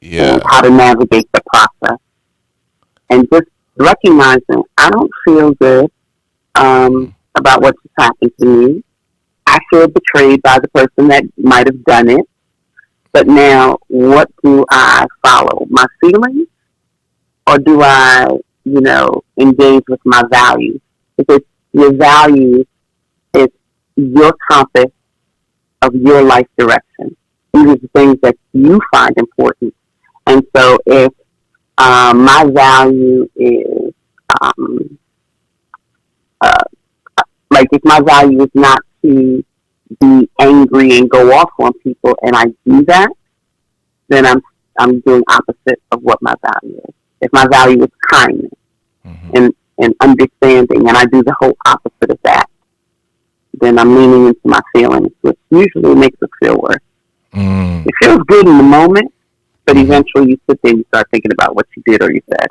And how to navigate the process, and just recognizing I don't feel good about what just happened to me. I feel betrayed by the person that might have done it. But now, what do I follow? My feelings? Or do I, engage with my values? Because your values is your compass of your life direction. These are the things that you find important. And so if my value is, if my value is not to be angry and go off on people, and I do that, then I'm doing opposite of what my value is. If my value is kindness and understanding, and I do the whole opposite of that, then I'm leaning into my feelings, which usually makes us feel worse. It feels good in the moment, but eventually you sit there and you start thinking about what you did or you said.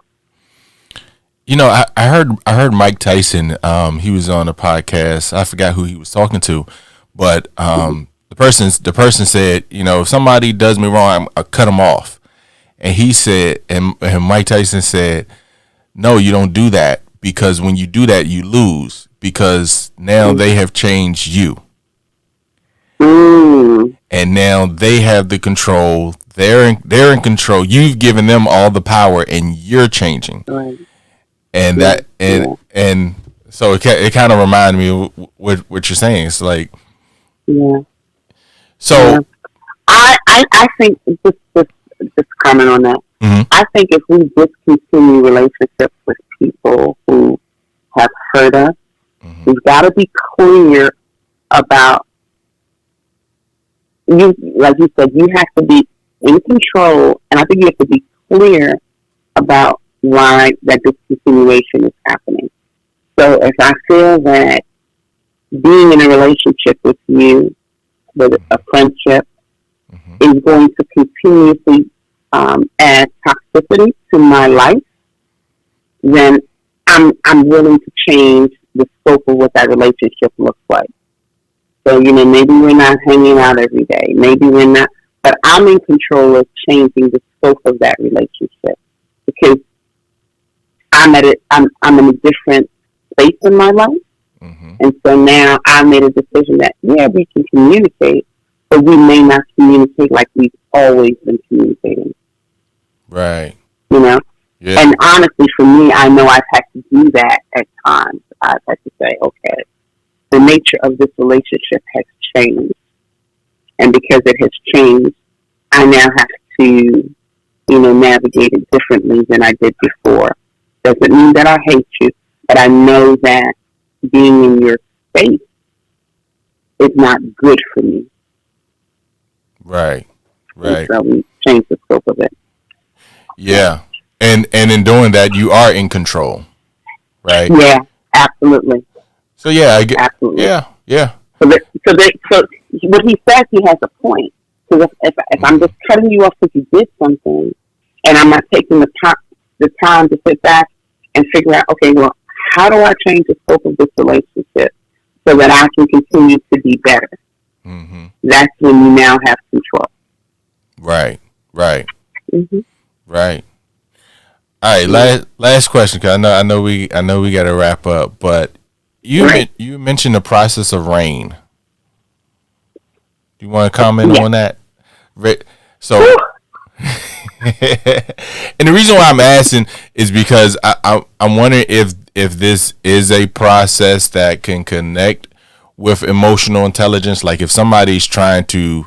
I heard Mike Tyson. He was on a podcast. I forgot who he was talking to, but the person said, if somebody does me wrong, I'll cut them off. And he said, and Mike Tyson said, no, you don't do that, because when you do that, you lose, because now they have changed you. And now they have the control They're in control. You've given them all the power, and you're changing. Right. And and so it kind of reminded me of what you're saying. It's like, yeah. So yeah. I think just comment on that. Mm-hmm. I think if we discontinue relationships with people who have hurt us, mm-hmm. we've got to be clear about you. Like you said, you have to be in control, and I think you have to be clear about why that discontinuation is happening. So if I feel that being in a relationship with you, with a friendship, mm-hmm. is going to continuously add toxicity to my life, then I'm willing to change the scope of what that relationship looks like. So, maybe we're not hanging out every day. Maybe we're not, but I'm in control of changing the scope of that relationship because I'm in a different space in my life. Mm-hmm. And so now I made a decision that, we can communicate, but we may not communicate like we've always been communicating. Right. Yeah. And honestly, for me, I know I've had to do that at times. I've had to say, okay, the nature of this relationship has changed. And because it has changed, I now have to, navigate it differently than I did before. Doesn't mean that I hate you, but I know that being in your space is not good for me. Right. And so we change the scope of it. Yeah. And in doing that, you are in control, right? Yeah, absolutely. So I get absolutely. Yeah. So what he says, he has a point. Because if I'm just cutting you off because you did something, and I'm not taking the time to sit back and figure out, okay, well, how do I change the scope of this relationship so that I can continue to be better? Mm-hmm. That's when you now have control. Right. Mm-hmm. Right. All right. Last question, because I know we got to wrap up, but you mentioned the process of rain. Do you want to comment on that? So, and the reason why I'm asking is because I'm wondering if this is a process that can connect with emotional intelligence. Like if somebody's trying to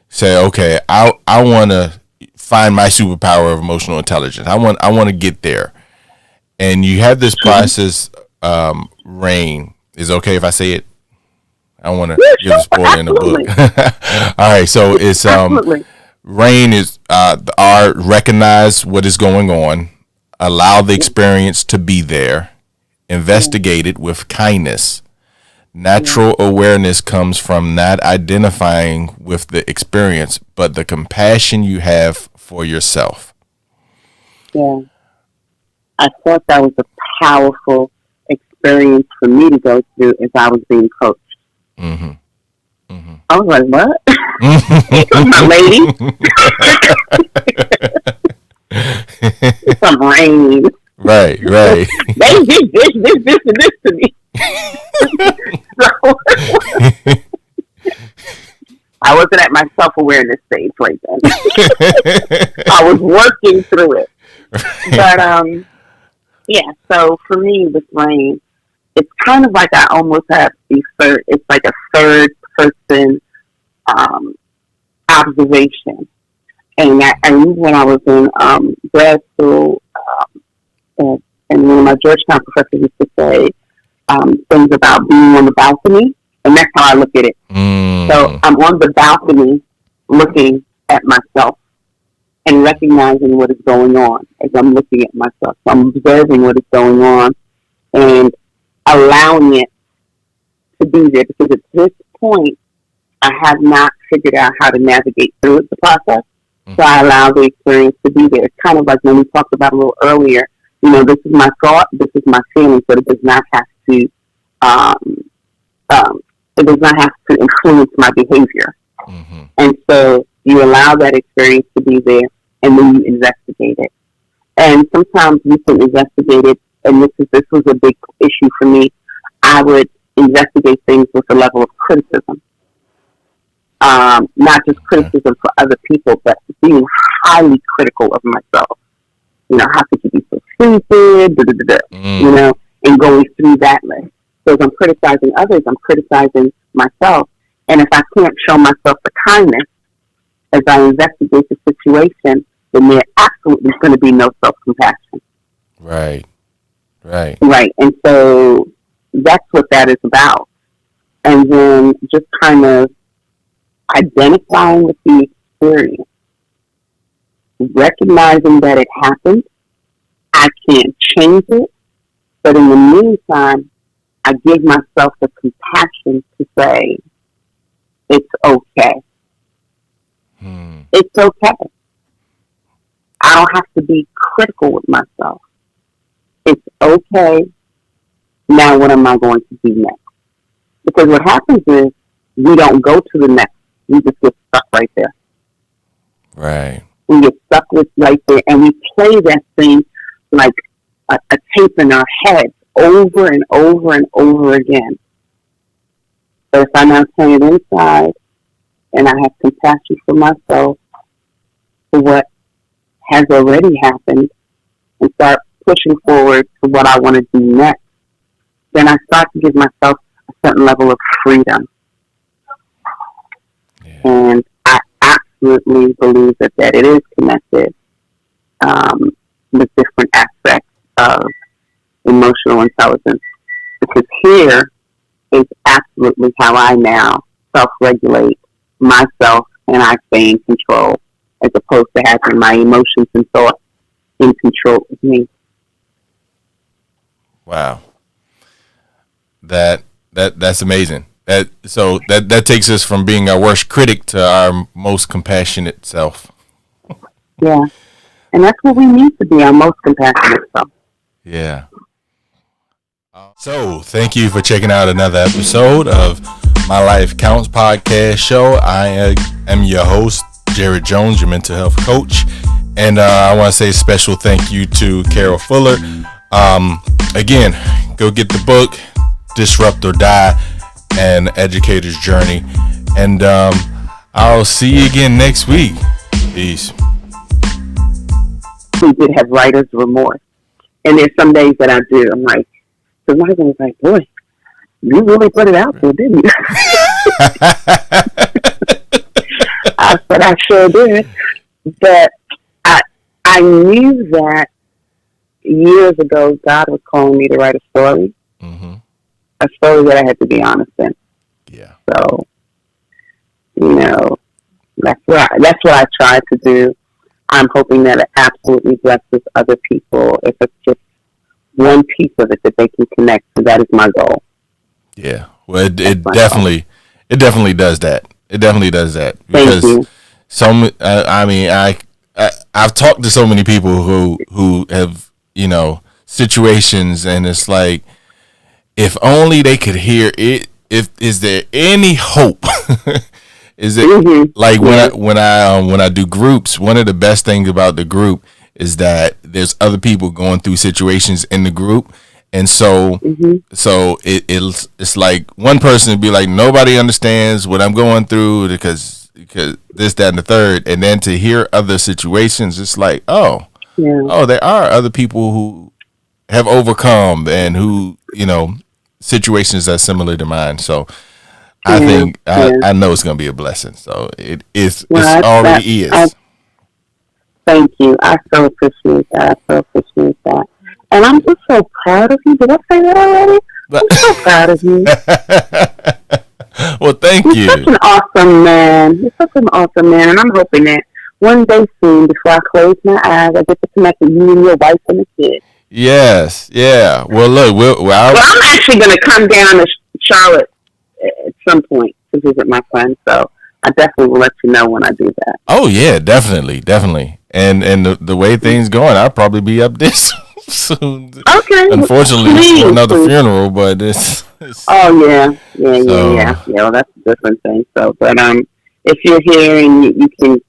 say, okay, I want to find my superpower of emotional intelligence. I want to get there. And you have this process, rain. Is it okay if I say it? I don't want to give a spoiler in the book. All right, so it's rain is the art, recognize what is going on, allow the experience to be there, investigate it with kindness. Natural awareness comes from not identifying with the experience, but the compassion you have for yourself. Yeah. I thought that was a powerful experience for me to go through as I was being coached. Mm-hmm. Mm-hmm. I was like, what? My lady? Some rain. Right. They did this, and this to me. So, I wasn't at my self-awareness stage right then. I was working through it. But, so for me with rain, it's kind of like I almost have it's like a third person observation. And I remember when I was in grad school, and one of my Georgetown professors used to say things about being on the balcony, and that's how I look at it. So I'm on the balcony looking at myself and recognizing what is going on as I'm looking at myself. So I'm observing what is going on and allowing it to be there, because at this point I have not figured out how to navigate through it, the process. So I allow the experience to be there. It's kind of like when we talked about a little earlier, this is my thought, this is my feeling, but it does not have to influence my behavior. Mm-hmm. And so you allow that experience to be there, and then you investigate it. And sometimes you can investigate it, and this was a big issue for me. I would investigate things with a level of criticism. Not just criticism for other people, but being highly critical of myself. You know, how could you be so stupid? You know, and going through that list. So as I'm criticizing others, I'm criticizing myself. And if I can't show myself the kindness as I investigate the situation, then there absolutely is going to be no self-compassion. Right. Right. Right. And so that's what that is about. And then just kind of identifying with the experience, recognizing that it happened. I can't change it, but in the meantime, I give myself the compassion to say, it's okay. It's okay. I don't have to be critical with myself. It's okay. Now what am I going to do next? Because what happens is we don't go to the next. We just get stuck right there. Right. We get stuck with right there, and we play that thing like a tape in our heads over and over and over again. But if I now turn it inside and I have compassion for myself, for what has already happened, and start pushing forward to what I want to do next, then I start to give myself a certain level of freedom. Yeah. And I absolutely believe that it is connected with different aspects of emotional intelligence. Because here is absolutely how I now self-regulate myself, and I stay in control, as opposed to having my emotions and thoughts in control of me. Wow. That's amazing. That takes us from being our worst critic to our most compassionate self. Yeah. And that's what we need to be, our most compassionate self. Yeah. So, thank you for checking out another episode of My Life Counts podcast show. I am your host, Jared Jones, your mental health coach. And I want to say a special thank you to Carol Fullard. Again, go get the book, DisruptorDie, and Educator's Journey. And I'll see you again next week. Peace. We did have writer's remorse. And there's some days that I do. I'm like, so my husband was like, boy, you really put it out there, didn't you? I said, I sure did. But I knew that years ago, God was calling me to write a story. Mm-hmm. A story that I had to be honest in. Yeah. So, you know, that's what I try to do. I'm hoping that it absolutely blesses other people. If it's just one piece of it that they can connect to, that is my goal. Yeah. Well, it definitely does that. It definitely does that, because I've talked to so many people who have, you know, situations, and it's like, if only they could hear it. Is there any hope? Is it like when I do groups? One of the best things about the group is that there's other people going through situations in the group, and so it's like one person would be like, nobody understands what I'm going through because this, that, and the third, and then to hear other situations, it's like, oh, there are other people who have overcome and who, you know, situations that are similar to mine. So I think I know it's going to be a blessing. So it already is. Thank you. I so appreciate that. And I'm just so proud of you. Did I say that already? I'm so proud of you. Well, thank you. You're such an awesome man. And I'm hoping that one day soon, before I close my eyes, I get to connect with you and your wife and the kids. Yes. Yeah. Well, look. I'm actually going to come down to Charlotte at some point to visit my friend. So I definitely will let you know when I do that. Oh yeah, definitely. And the way things going, I'll probably be up there soon. Okay. Unfortunately, for another funeral, but it's. Oh yeah. Well, that's a different thing. So, but if you're here and you can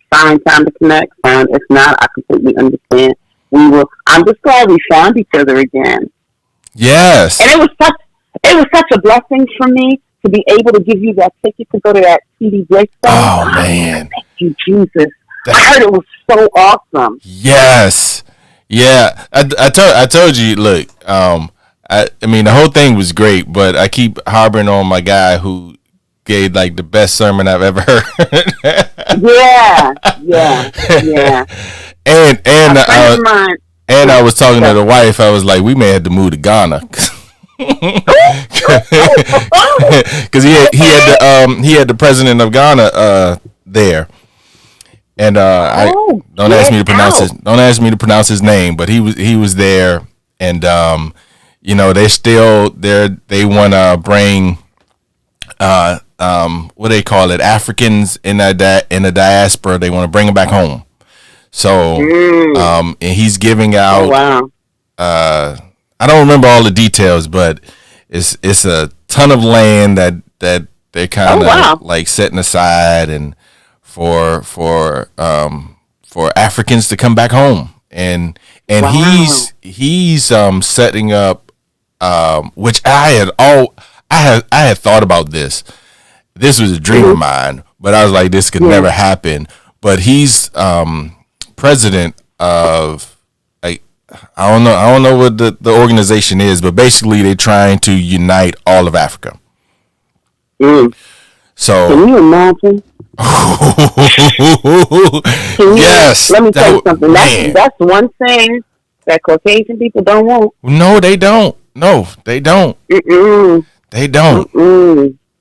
find time to connect, fine. If not, I completely understand. We will. I'm just glad we found each other again. Yes. And it was such a blessing for me to be able to give you that ticket to go to that TDJ stage. Oh man, thank you, Jesus. I heard it was so awesome. Yes, yeah. I told you. Look, I mean the whole thing was great, but I keep harboring on my guy who gave like the best sermon I've ever heard. yeah. And I was talking to the wife. I was like, we may have to move to Ghana because he had the president of Ghana there, and don't ask me to pronounce his name, but he was there, and you know they're still there. They want to bring what they call it, Africans in the diaspora. They want to bring them back home. So, and he's giving out. Oh, wow. I don't remember all the details, but it's a ton of land that they're kind of like setting aside and for Africans to come back home, and he's setting up, which I had thought about this. This was a dream of mine, but I was like, this could never happen. But he's president of, like, I don't know what the organization is, but basically they're trying to unite all of Africa. So can you imagine? Yes. Let me tell you something. That's one thing that Caucasian people don't want. No, they don't. They don't. They don't.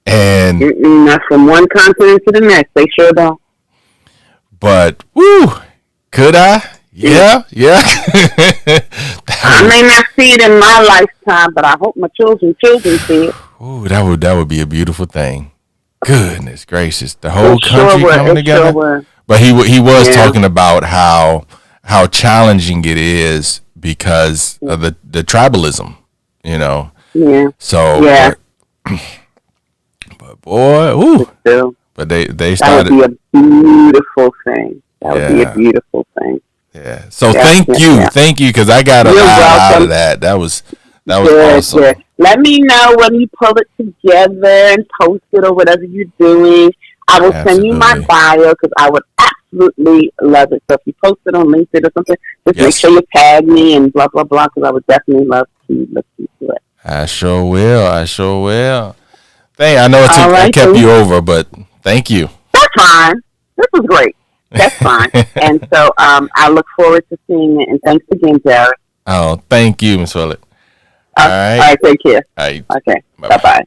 And not from one continent to the next. They sure don't. But could I? Yeah. I may not see it in my lifetime, but I hope my children see it. Ooh, that would be a beautiful thing. Goodness gracious, the whole country coming together. Sure. But he was talking about how challenging it is because of the tribalism, you know. Yeah. So but boy, but they started. That would be a beautiful thing. That would be a beautiful thing. Yeah. So thank you, because I got a lot out of that. That was awesome. Good. Let me know when you pull it together and post it or whatever you're doing. I will send you my bio because I would absolutely love it. So if you post it on LinkedIn or something, just make sure you tag me and blah blah blah, because I would definitely love to look into it. I sure will. I know I kept you over, but thank you. That's fine. This was great. That's fine. And so I look forward to seeing it. And thanks again, Jared. Oh, thank you, Ms. Willett. All right. Take care. All right. Okay. Bye-bye. Bye-bye.